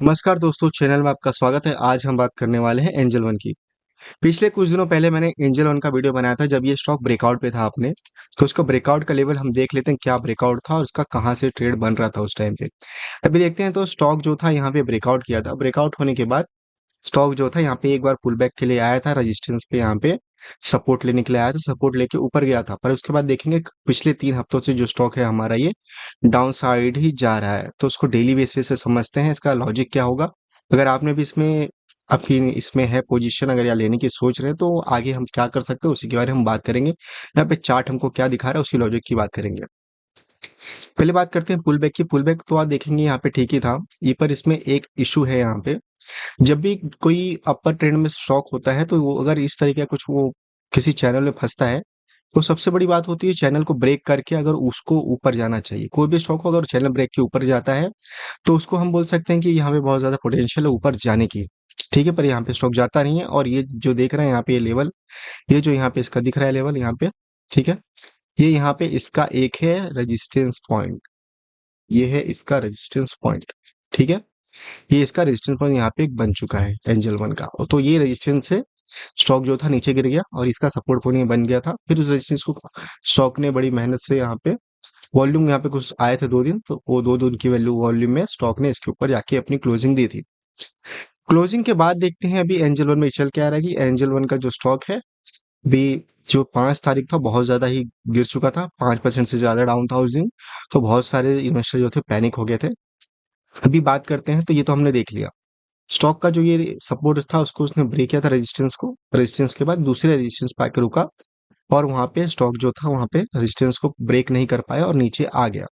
नमस्कार दोस्तों, चैनल में आपका स्वागत है। आज हम बात करने वाले हैं एंजल वन की। पिछले कुछ दिनों पहले मैंने एंजल वन का वीडियो बनाया था जब ये स्टॉक ब्रेकआउट पे था आपने। तो उसका ब्रेकआउट का लेवल हम देख लेते हैं, क्या ब्रेकआउट था और उसका कहाँ से ट्रेड बन रहा था उस टाइम पे। अभी देखते हैं तो स्टॉक जो था यहाँ पे ब्रेकआउट किया था। ब्रेकआउट होने के बाद स्टॉक जो था यहाँ पे एक बार पुल बैक के लिए आया था, रेजिस्टेंस पे यहाँ पे सपोर्ट लेने के लिए आया था, सपोर्ट लेके ऊपर गया था। पर उसके बाद देखेंगे पिछले 3 हफ्तों से जो स्टॉक है हमारा ये डाउन साइड ही जा रहा है। तो उसको डेली बेसिस से समझते हैं, इसका लॉजिक क्या होगा। अगर आपने भी इसमें आपकी इसमें है पोजीशन, अगर या लेने की सोच रहे हैं तो आगे हम क्या कर सकते हैं उसी के बारे में हम बात करेंगे। यहाँ पे चार्ट हमको क्या दिखा रहा है उसी लॉजिक की बात करेंगे। पहले बात करते हैं पुल बैक की। पुल बैक तो आप देखेंगे यहाँ पे ठीक ही था, ये पर इसमें एक इशू है। यहाँ पे जब भी कोई अपर ट्रेंड में स्टॉक होता है तो वो अगर इस तरीके का कुछ वो किसी चैनल में फंसता है तो सबसे बड़ी बात होती है चैनल को ब्रेक करके अगर उसको ऊपर जाना चाहिए। कोई भी स्टॉक हो अगर चैनल ब्रेक के ऊपर जाता है तो उसको हम बोल सकते हैं कि यहाँ पे बहुत ज्यादा पोटेंशियल है ऊपर जाने की। ठीक है, पर यहाँ पे स्टॉक जाता नहीं है और ये जो देख रहे हैं यहाँ पे ये लेवल, ये जो यहाँ पे इसका दिख रहा है लेवल यहाँ पे, ठीक है, ये यहाँ पे इसका एक है रेजिस्टेंस पॉइंट, ये है इसका रेजिस्टेंस पॉइंट। ठीक है, ये इसका रेजिस्टेंस पॉइंट यहाँ पे एक बन चुका है एंजल वन का। तो ये रेजिस्टेंस से स्टॉक जो था नीचे गिर गया और इसका सपोर्ट पॉइंट बन गया था। फिर उस रेजिस्टेंस को स्टॉक ने बड़ी मेहनत से यहाँ पे वॉल्यूम यहाँ पे कुछ आए थे 2 दिन, तो वो 2 दिन की वैल्यू वॉल्यूम में स्टॉक ने इसके ऊपर जाके अपनी क्लोजिंग दी थी। क्लोजिंग के बाद देखते हैं अभी एंजल वन में चल क्या रहा है कि एंजल वन का जो स्टॉक है भी, जो 5 तारीख था बहुत ज्यादा ही गिर चुका था, 5% से ज्यादा डाउन था उस दिन। तो बहुत सारे इन्वेस्टर जो थे पैनिक हो गए थे। अभी बात करते हैं, तो ये तो हमने देख लिया स्टॉक का जो ये सपोर्ट था उसको उसने ब्रेक किया था रेजिस्टेंस को। रेजिस्टेंस के बाद दूसरे रेजिस्टेंस पे आके रुका और वहां पे स्टॉक जो था वहां पे रेजिस्टेंस को ब्रेक नहीं कर पाया और नीचे आ गया।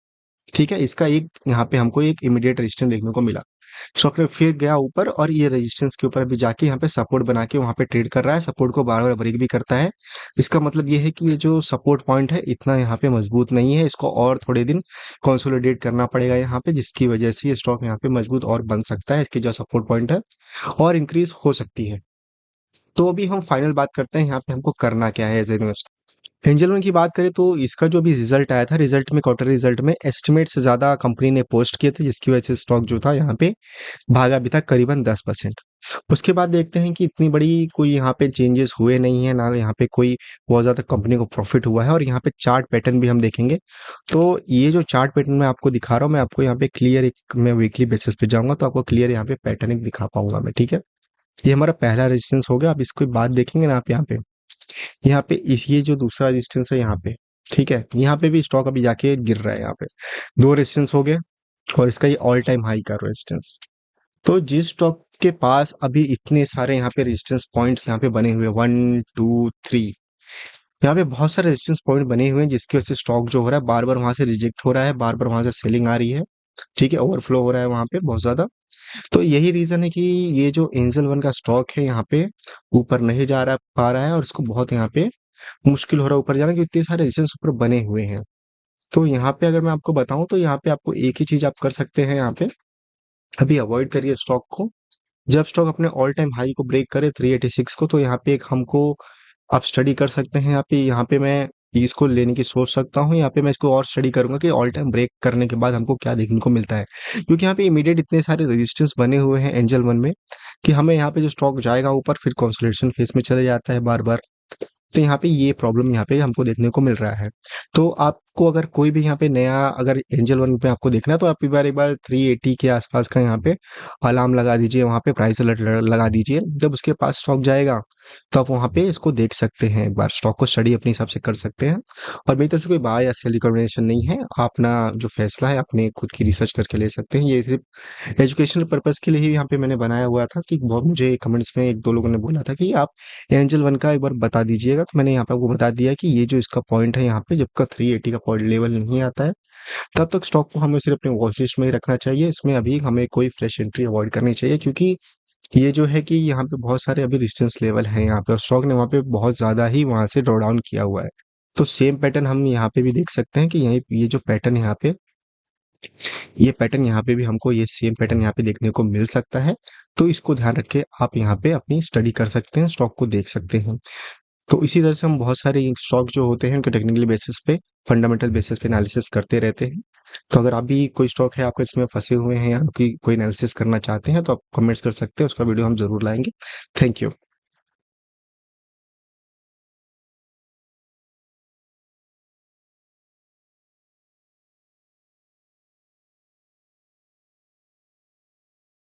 ठीक है, इसका एक यहाँ पे हमको एक इमीडिएट रेजिस्टेंस देखने को मिला। स्टॉक ने फिर गया ऊपर और ये रेजिस्टेंस के ऊपर अभी जाके यहाँ पे सपोर्ट बना के वहां पे ट्रेड कर रहा है, सपोर्ट को बार बार ब्रेक भी करता है। इसका मतलब ये है कि ये जो सपोर्ट पॉइंट है इतना यहाँ पे मजबूत नहीं है, इसको और थोड़े दिन कंसोलिडेट करना पड़ेगा यहाँ पे, जिसकी वजह से ये स्टॉक यहाँ पे मजबूत और बन सकता है। इसके जो सपोर्ट पॉइंट है और इंक्रीज हो सकती है। तो अभी हम फाइनल बात करते हैं यहाँ पे हमको करना क्या है एज इन्वेस्टर। एंजल वन की बात करें तो इसका जो भी रिजल्ट आया था, रिजल्ट में क्वार्टर रिजल्ट में एस्टिमेट से ज्यादा कंपनी ने पोस्ट किए थे, जिसकी वजह से स्टॉक जो था यहाँ पे भागा भी था करीबन 10%। उसके बाद देखते हैं कि इतनी बड़ी कोई यहाँ पे चेंजेस हुए नहीं है, ना यहाँ पे कोई बहुत ज्यादा कंपनी को प्रॉफिट हुआ है। और यहाँ पे चार्ट पैटर्न भी हम देखेंगे तो ये जो चार्ट पैटर्न मैं आपको दिखा रहा हूँ, मैं आपको यहाँ पे क्लियर एक, मैं वीकली बेसिस पे जाऊंगा तो आपको क्लियर यहाँ पे पैटर्न एक दिखा पाऊंगा मैं। ठीक है, ये हमारा पहला रेजिस्टेंस हो गया। अब इसको बाद देखेंगे ना आप यहाँ पे इस ये जो दूसरा रेजिस्टेंस है यहाँ पे, ठीक है, यहाँ पे भी स्टॉक अभी जाके गिर रहा है। यहाँ पे 2 रेजिस्टेंस हो गए और इसका ये ऑल टाइम हाई का रेजिस्टेंस। तो जिस स्टॉक के पास अभी इतने सारे यहाँ पे रेजिस्टेंस पॉइंट्स यहाँ पे बने हुए 1 2 3, यहाँ पे बहुत सारे रेजिस्टेंस पॉइंट बने हुए हैं, जिसकी वजह से स्टॉक जो हो रहा है बार बार वहां से रिजेक्ट हो रहा है, बार बार वहां से सेलिंग आ रही है। ठीक है, ओवरफ्लो हो रहा है वहां पे बहुत ज्यादा। तो यही रीजन है कि ये जो एंजल वन का स्टॉक है यहाँ पे ऊपर नहीं जा रहा पा रहा है और इसको बहुत यहाँ पे मुश्किल हो रहा है ऊपर जाना, क्योंकि इतने सारे रेजिस्टेंस ऊपर बने हुए हैं। तो यहाँ पे अगर मैं आपको बताऊं तो यहाँ पे आपको एक ही चीज आप कर सकते हैं यहाँ पे, अभी अवॉइड करिए स्टॉक को। जब स्टॉक अपने ऑल टाइम हाई को ब्रेक करे 386 को, तो यहाँ पे एक हमको आप स्टडी कर सकते हैं। यहाँ पे मैं इसको लेने की सोच सकता हूँ। यहाँ पे मैं इसको और स्टडी करूंगा कि ऑल टाइम ब्रेक करने के बाद हमको क्या देखने को मिलता है, क्योंकि यहाँ पे इमीडिएट इतने सारे रेजिस्टेंस बने हुए हैं एंजल वन में कि हमें यहाँ पे जो स्टॉक जाएगा ऊपर फिर कंसोलिडेशन फेज में चले जाता है बार बार। तो यहाँ पे ये प्रॉब्लम यहाँ पे हमको देखने को मिल रहा है। तो आपको अगर कोई भी यहाँ पे नया अगर एंजल वन पे आपको देखना है तो आप एक बार 380 के आसपास का यहाँ पे अलार्म लगा दीजिए, वहाँ पे प्राइस अलर्ट लगा दीजिए। जब उसके पास स्टॉक जाएगा तो आप वहाँ पे इसको देख सकते हैं, एक बार स्टॉक को स्टडी अपने हिसाब से कर सकते हैं। और मेरी तरफ से कोई बाय या सेल रिकमेंडेशन नहीं है, आप अपना जो फैसला है अपने खुद की रिसर्च करके ले सकते हैं। ये सिर्फ एजुकेशनल पर्पज के लिए ही यहाँ पे मैंने बनाया हुआ था कि बहुत मुझे कमेंट्स में 1 2 लोगों ने बोला था कि आप एंजल वन का एक बार बता दीजिएगा, तो मैंने यहाँ पे आपको बता दिया कि ये जो इसका पॉइंट है यहाँ पे जब का 380 का पॉइंट लेवल नहीं आता है तब तक स्टॉक को हमें सिर्फ अपने वॉच लिस्ट में ही रखना चाहिए। इसमें अभी हमें कोई फ्रेश एंट्री अवॉइड करनी चाहिए, क्योंकि ये जो है कि यहाँ पे बहुत सारे अभी रेजिस्टेंस लेवल हैं यहाँ पे और स्टॉक ने वहाँ पे बहुत ज्यादा ही वहां से ड्रॉ डाउन किया हुआ है। तो सेम पैटर्न हम यहाँ पे भी देख सकते हैं कि यही ये जो पैटर्न यहाँ पे, ये पैटर्न यहाँ पे भी हमको ये सेम पैटर्न यहाँ पे देखने को मिल सकता है। तो इसको ध्यान रख के आप यहाँ पे अपनी स्टडी कर सकते हैं, स्टॉक को देख सकते हैं। तो इसी तरह से हम बहुत सारे स्टॉक जो होते हैं उनके टेक्निकली बेसिस पे, फंडामेंटल बेसिस पे एनालिसिस करते रहते हैं। तो अगर आप भी कोई स्टॉक है आपके इसमें फंसे हुए हैं या कि कोई एनालिसिस करना चाहते हैं तो आप कमेंट्स कर सकते हैं, उसका वीडियो हम ज़रूर लाएँगे। Thank you.